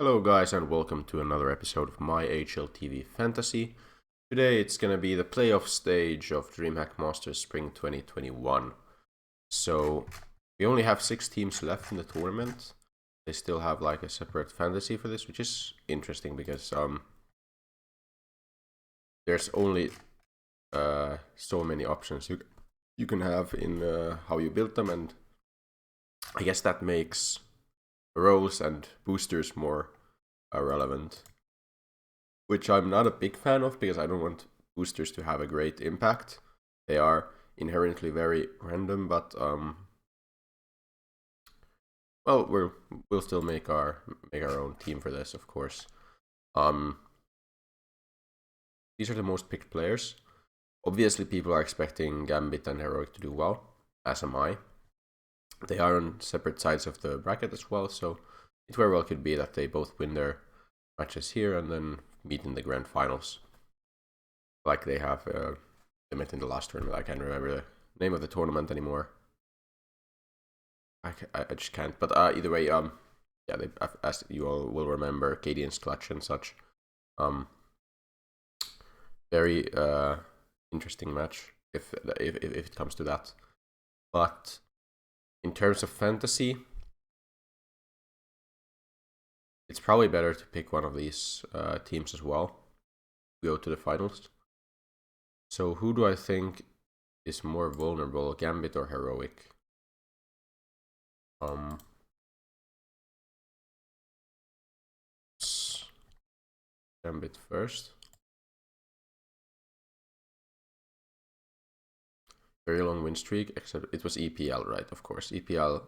Hello guys and welcome to another episode of my HLTV Fantasy. Today it's gonna be the playoff stage of Dreamhack Masters Spring 2021. So we only have 6 teams left in the tournament. They still have like a separate fantasy for this, which is interesting because there's only so many options you can have in how you build them, and I guess that makes roles and boosters more relevant, which I'm not a big fan of because I don't want boosters to have a great impact. They are inherently very random, but well, we'll still make our own team for this, of course. These are the most picked players. Obviously, people are expecting Gambit and Heroic to do well, as am I. They are on separate sides of the bracket as well, so it very well could be that they both win their matches here and then meet in the grand finals. Like they have they met in the last tournament. I can't remember the name of the tournament anymore. I just can't. But either way, yeah, they, as you all will remember, Cadian's Clutch and such. Very interesting match if it comes to that. But in terms of fantasy, it's probably better to pick one of these teams as well. Go to the finals. So who do I think is more vulnerable, Gambit or Heroic? Gambit first. Very long win streak, except it was EPL, right? Of course, EPL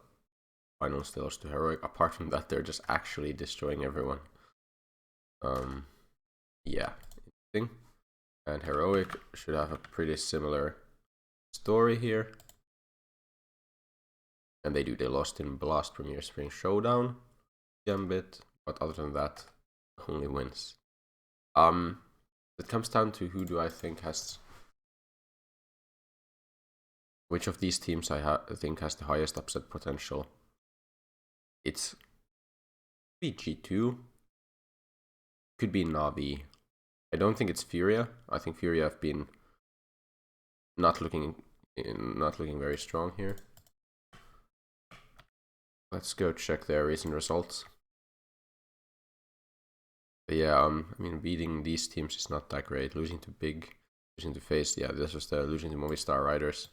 finals still lost to Heroic. Apart from that, they're just actually destroying everyone. Yeah, interesting. And Heroic should have a pretty similar story here. And they lost in Blast Premier Spring Showdown, Gambit, but other than that, only wins. It comes down to who do I think has, which of these teams I think has the highest upset potential. It's G2, could be Navi. I don't think it's Furia. I think Furia have been not looking very strong here. Let's go check their recent results. But yeah, I mean, beating these teams is not that great. Losing to Big, losing to FaZe, yeah, this was the losing to Movistar Riders.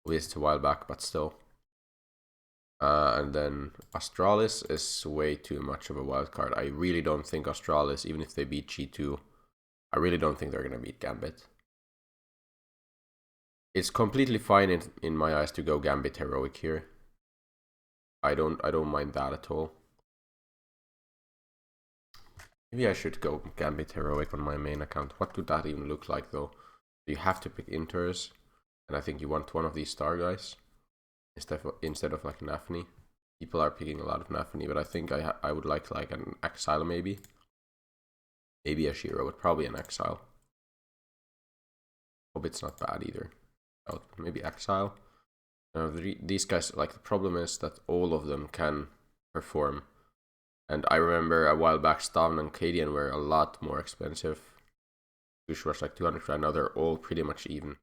Obviously it's a while back, but still. And then Astralis is way too much of a wild card. I really don't think Astralis, even if they beat G2, I really don't think they're gonna beat Gambit. It's completely fine in my eyes to go Gambit Heroic here. I don't mind that at all. Maybe I should go Gambit Heroic on my main account. What would that even look like though? You have to pick Inters, and I think you want one of these star guys instead of like Nafni. People are picking a lot of Nafni, but I think I would like an Exile maybe. Maybe a Shiro, but probably an Exile. Hope it's not bad either. Maybe Exile. These guys, like, the problem is that all of them can perform. And I remember a while back, Stavn and Cadian were a lot more expensive. Which was like 200 grand. Now they're all pretty much even.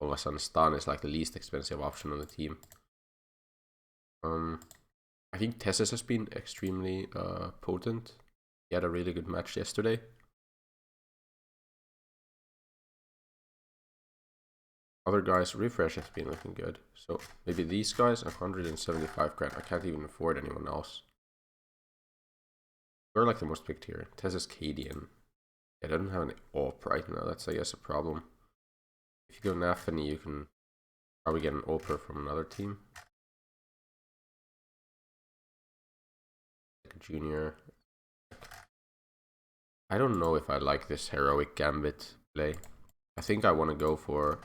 All of a sudden, Stan is like the least expensive option on the team. I think Tessus has been extremely potent. He had a really good match yesterday. Other guys, Refresh has been looking good. So maybe these guys, 175 grand. I can't even afford anyone else. We're like the most picked here. Tessus, Cadian. I don't have an AWP right now. That's, I guess, a problem. If you go Nafani, you can probably get an AWPer from another team. Like a junior. I don't know if I like this Heroic Gambit play. I think I want to go for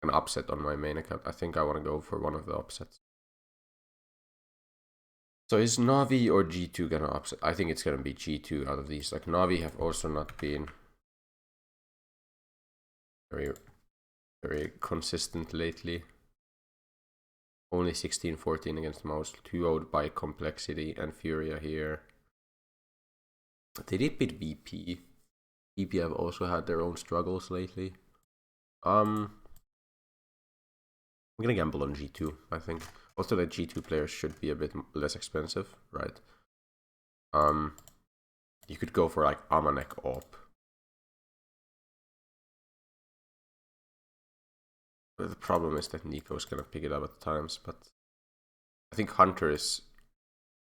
an upset on my main account. I think I want to go for one of the upsets. So is Navi or G2 gonna upset? I think it's gonna be G2 out of these. Like, Navi have also not been very consistent lately. Only 16-14 against most, 2-0'd by Complexity and Furia here. They did beat VP. VP have also had their own struggles lately. I'm gonna gamble on G2, I think. Also, the G2 players should be a bit less expensive, right? You could go for like Amanek Op. But the problem is that Nico's gonna pick it up at times, but I think Hunter is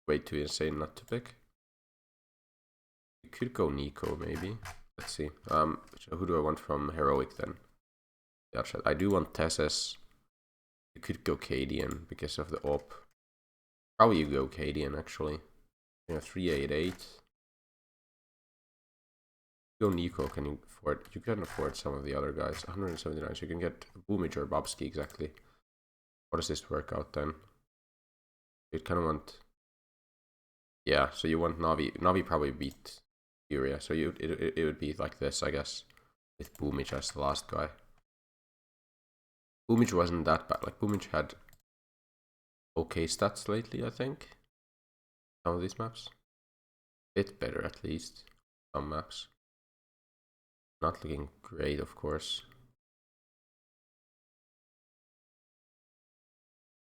way too insane not to pick. You could go Nico, maybe. Let's see. So who do I want from Heroic then? Yeah, I do want Tessus. You could go Cadian because of the op. Probably you go Cadian actually. You have 388. Go Nico, can you afford? You can afford some of the other guys. 179, so you can get Boomage or Bobsky exactly. What does this work out then? You kind of want. Yeah, so you want Navi. Navi probably beat Furia, so it would be like this, I guess, with Boomage as the last guy. Boomage wasn't that bad. Like Boomage had okay stats lately, I think. Some of these maps. Bit better at least. Some maps. Not looking great, of course.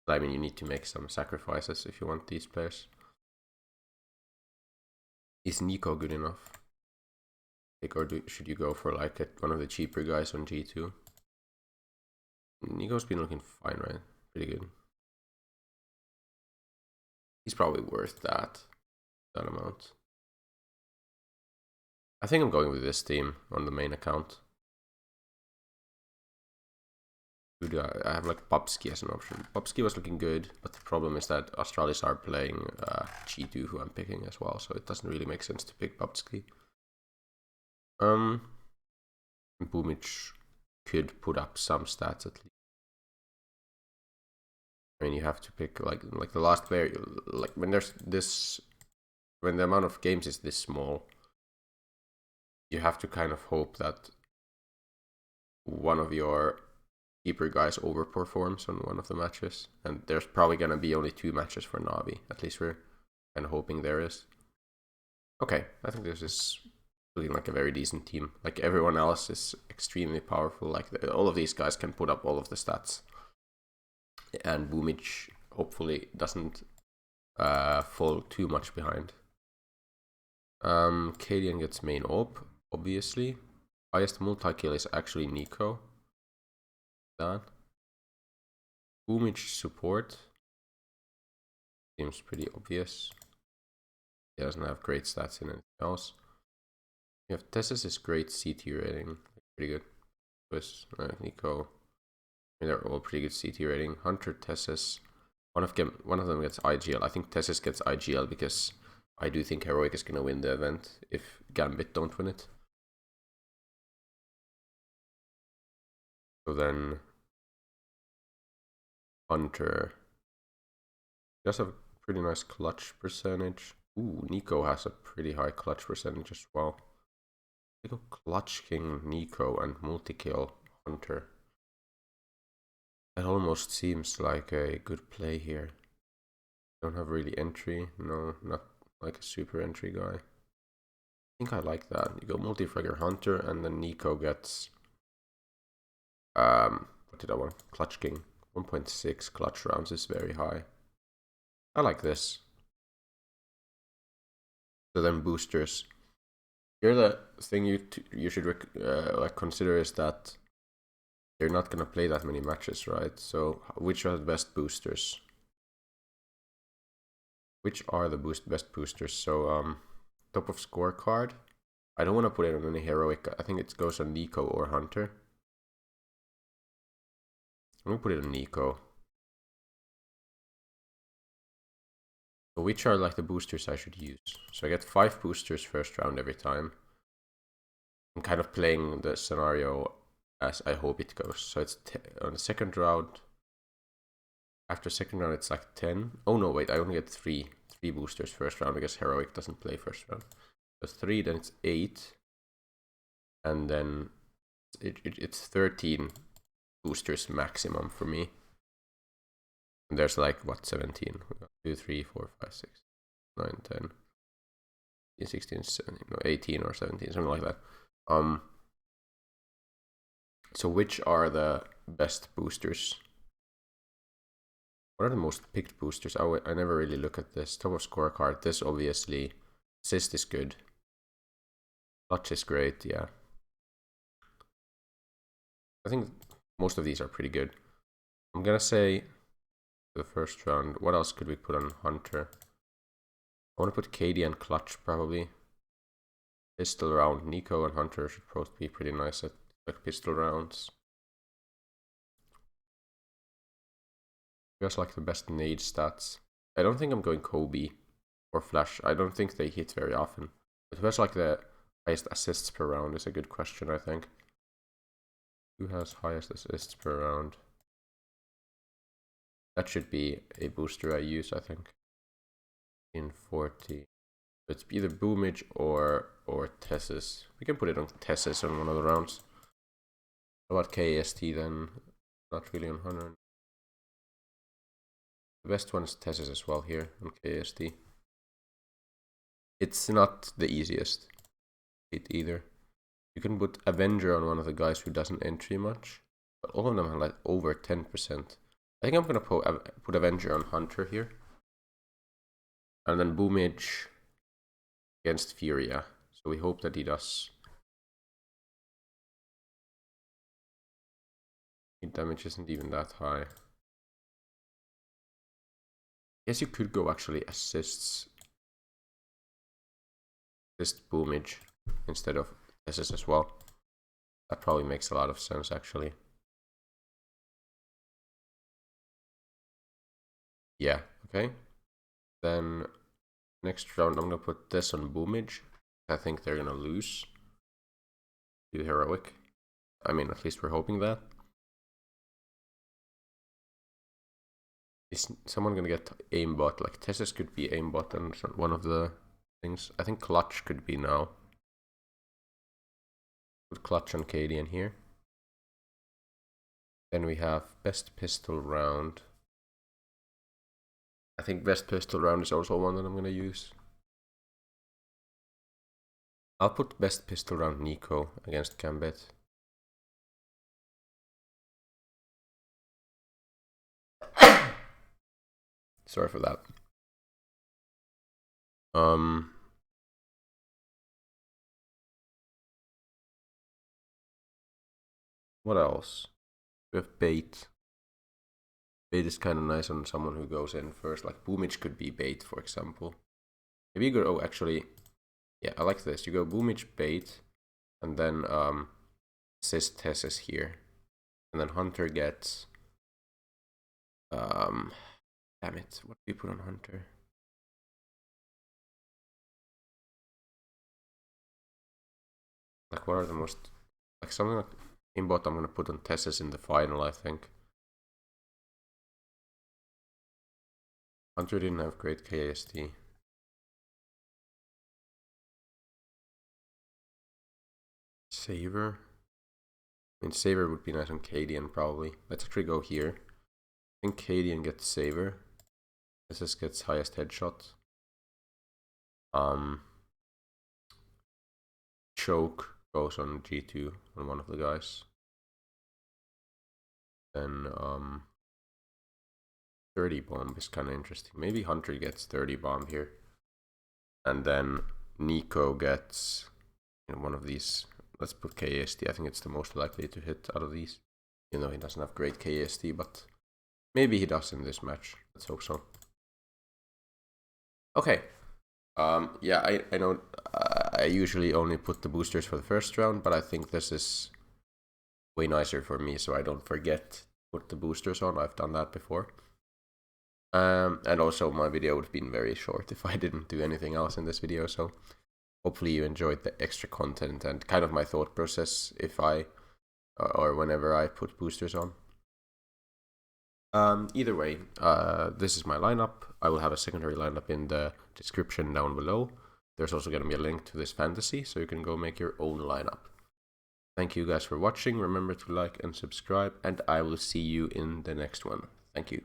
I mean, you need to make some sacrifices if you want these players. Is Nico good enough? Like, or should you go for like one of the cheaper guys on G2? Nico's been looking fine, right? Pretty good. He's probably worth that amount. I think I'm going with this team on the main account. Who do I have like Bobsky as an option. Bobsky was looking good, but the problem is that Astralis are playing G2, who I'm picking as well, so it doesn't really make sense to pick Bobsky. Boomage could put up some stats at least. I mean, you have to pick like the last player. Like when there's this, when the amount of games is this small, you have to kind of hope that one of your keeper guys overperforms on one of the matches, and there's probably gonna be only 2 matches for Navi. At least we're kind of hoping there is. Okay, I think this is looking like a very decent team. Like everyone else is extremely powerful. Like all of these guys can put up all of the stats, and Boomage hopefully doesn't fall too much behind. Cadian gets main op, obviously. Highest multi-kill is actually Nico. That. Boomage support. Seems pretty obvious. He doesn't have great stats in anything else. You have Tessus' great CT rating. Pretty good. With Nico. I mean, they're all pretty good CT rating. Hunter, Tessus. One of them gets IGL. I think Tessus gets IGL because I do think Heroic is going to win the event if Gambit don't win it. So then Hunter does have a pretty nice clutch percentage. Ooh, Nico has a pretty high clutch percentage as well. I go Clutch King Nico and multi-kill Hunter. That almost seems like a good play here. Don't have really entry. No, not like a super entry guy. I think I like that. You go multi-fragger Hunter and then Nico gets what did I want? Clutch King. 1.6 clutch rounds is very high. I like this. So then boosters. Here the thing you should like consider is that you're not gonna play that many matches, right? So which are the best boosters? Which are the best boosters? So top of scorecard. I don't want to put it on any heroic. I think it goes on Nico or Hunter. I'm gonna put it on Nico. So which are like the boosters I should use? So I get 5 boosters first round every time. I'm kind of playing the scenario as I hope it goes. So it's on the second round. After second round, it's like 10. Oh no, wait, I only get 3 boosters first round because Heroic doesn't play first round. So 3, then it's 8. And then it's 13 boosters maximum for me. And there's like, what, 17? 2, 3, 4, 5, 6, 9, 10. 16, 17, no, 18 or 17, something like that. So which are the best boosters? What are the most picked boosters? I never really look at this. Top of scorecard. This obviously. Assist is good. Clutch is great, yeah. I think most of these are pretty good. I'm gonna say the first round. What else could we put on Hunter? I want to put KD and Clutch probably. Pistol round. Nico and Hunter should both be pretty nice at like pistol rounds. Feels like the best nade stats. I don't think I'm going Kobe or Flash. I don't think they hit very often. But feels like the highest assists per round is a good question, I think. Who has highest assists per round? That should be a booster I use, I think. In 40. It's either Boomage or Tessus. We can put it on Tessus on one of the rounds. How about KST then? Not really on 100. The best one is Tessus as well here on KST. It's not the easiest hit either. You can put Avenger on one of the guys who doesn't entry much, but all of them have like over 10%. I think I'm gonna put Avenger on Hunter here. And then Boomage against Furia. So we hope that he does. Hit damage isn't even that high. Guess you could go actually assist Boomage instead of assist as well. That probably makes a lot of sense actually. Yeah, okay. Then next round I'm gonna put this on Boomage. I think they're gonna lose to Heroic. I mean, at least we're hoping that. Is someone gonna get aimbot? Like Tessus could be aimbot and one of the things. I think Clutch could be now. Put Clutch on KD in here. Then we have best pistol round. I think best pistol round is also one that I'm gonna use. I'll put best pistol round Nico against Gambit. Sorry for that. What else? We have bait. Bait is kind of nice on someone who goes in first. Like Boomage could be bait, for example. Maybe you go. Oh, actually, yeah, I like this. You go Boomage bait, and then assist Tessus here, and then Hunter gets. Damn it! What do we put on Hunter? Like, what are the most like something like aimbot? I'm gonna put on Tessus in the final, I think. Hunter didn't have great KST. Saver. I mean, Saver would be nice on Cadian probably. Let's actually go here. I think Cadian gets Saver. This gets highest headshot. Choke goes on G2 on one of the guys. Then 30 bomb is kind of interesting. Maybe Hunter gets 30 bomb here. And then Nico gets one of these. Let's put KST. I think it's the most likely to hit out of these. You know, he doesn't have great KST, but maybe he does in this match. Let's hope so. Okay. Yeah, I know I usually only put the boosters for the first round, but I think this is way nicer for me, so I don't forget to put the boosters on. I've done that before. And also my video would have been very short if I didn't do anything else in this video, so hopefully you enjoyed the extra content and kind of my thought process if I or whenever I put boosters on. Either way, this is my lineup. I will have a secondary lineup in the description down below. There's also going to be a link to this fantasy, so you can go make your own lineup. Thank you guys for watching. Remember to like and subscribe, and I will see you in the next one. Thank you.